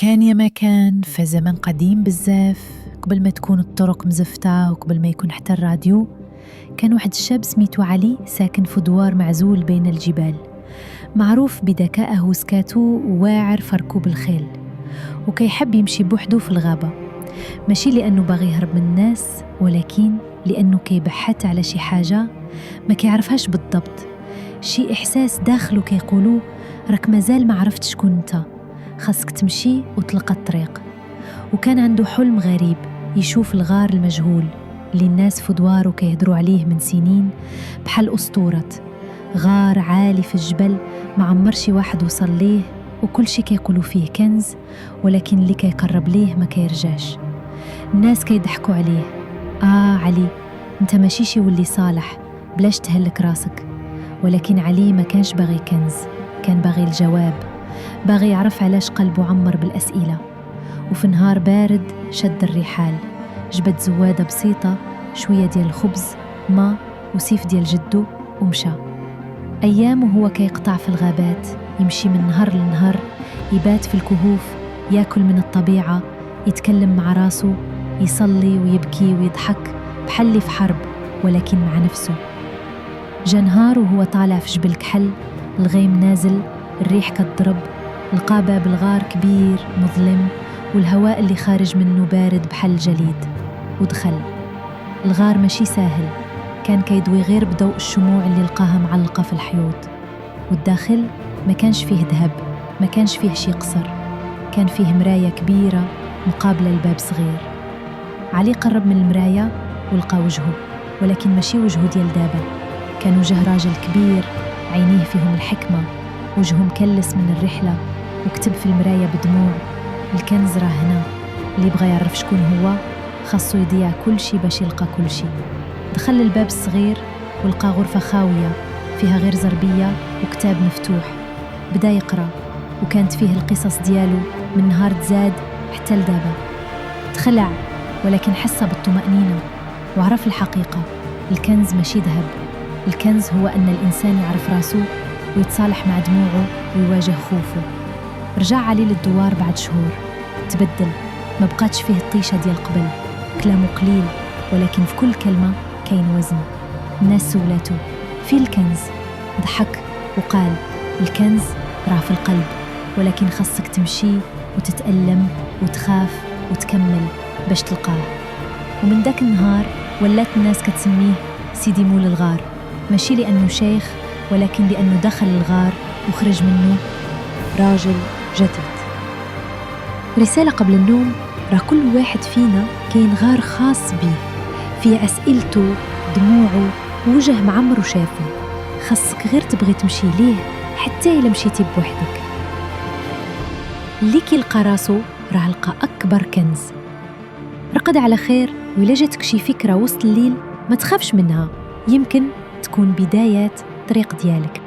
كان يا ما كان في زمن قديم بزاف، قبل ما تكون الطرق مزفتة وقبل ما يكون حتى الراديو، كان واحد الشاب سميتو علي ساكن في دوار معزول بين الجبال، معروف بذكائه وسكاتو وواعر في ركوب الخيل، وكيحب يمشي بوحدو في الغابة، ماشي لأنه باغي يهرب من الناس، ولكن لأنه كيبحث على شي حاجة ما كيعرفهاش بالضبط، شي إحساس داخله كيقولو راك مازال ما عرفت شكون انت، خاصك تمشي وتلقى الطريق. وكان عنده حلم غريب، يشوف الغار المجهول اللي الناس في دواره كيهدروا عليه من سنين، بحال أسطورة غار عالي في الجبل ما عمر شي واحد وصل ليه، وكل شي كيقولوا فيه كنز، ولكن اللي كيقرب ليه ما كيرجعش. الناس كيضحكوا عليه، علي انت ماشي شي ولي صالح، بلاش تهلك راسك. ولكن علي ما كانش باغي كنز، كان باغي الجواب، باغي يعرف علاش قلبه عمر بالأسئلة. وفي نهار بارد شد الرحال، جبد زوادة بسيطة، شوية ديال الخبز، ما وسيف ديال جدو، ومشى. أيام وهو كيقطع في الغابات، يمشي من نهر لنهر، يبات في الكهوف، ياكل من الطبيعة، يتكلم مع راسه، يصلي ويبكي ويضحك بحال اللي في حرب، ولكن مع نفسه. جا نهار وهو طالع في جبل كحل، الغيم نازل، الريح كتضرب، لقى باب الغار كبير مظلم، والهواء اللي خارج منه بارد بحال الجليد. ودخل الغار ماشي ساهل، كان كيدوي غير بضوء الشموع اللي لقاها معلقة في الحيوط. والداخل ما كانش فيه ذهب، ما كانش فيه شي قصر، كان فيه مراية كبيرة مقابلة لباب صغير. علي قرب من المراية ولقى وجهه، ولكن ماشي وجهه ديال دابا، كان وجه راجل كبير، عينيه فيهم الحكمة، وجهه مكلس من الرحلة، وكتب في المراية بدموع: الكنز راه هنا، اللي بغى يعرف شكون هو خاصو يضيع كل شي باش يلقى كل شي. دخل الباب الصغير ولقى غرفة خاوية فيها غير زربية وكتاب مفتوح، بدا يقرأ، وكانت فيه القصص ديالو من نهار تزاد حتى لدابا. تخلع، ولكن حس بالطمأنينة وعرف الحقيقة، الكنز ماشي ذهب، الكنز هو أن الإنسان يعرف راسه ويتصالح مع دموعه ويواجه خوفه. رجع علي للدوار بعد شهور، تبدل، ما بقاتش فيه الطيشة ديال قبل، كلامه قليل ولكن في كل كلمة كاين وزن. الناس سولاتو: في الكنز؟ ضحك وقال: الكنز راه في القلب، ولكن خاصك تمشي وتتألم وتخاف وتكمل باش تلقاه. ومن داك النهار ولات الناس كتسميه سيدي مول الغار، ماشي لأنه شيخ، ولكن لأنه دخل الغار وخرج منه راجل جديد. رسالة قبل النوم: راه كل واحد فينا كاين غار خاص بيه، فيه أسئلته، دموعه، وجه معمر شافه، خاصك غير تبغي تمشي ليه حتى إلا مشيتي بوحدك. اللي كيلقى راسو راه لقى أكبر كنز. رقد على خير، وإلا جاتك شي فكرة وسط الليل ما تخافش منها، يمكن تكون بداية طريق ديالك.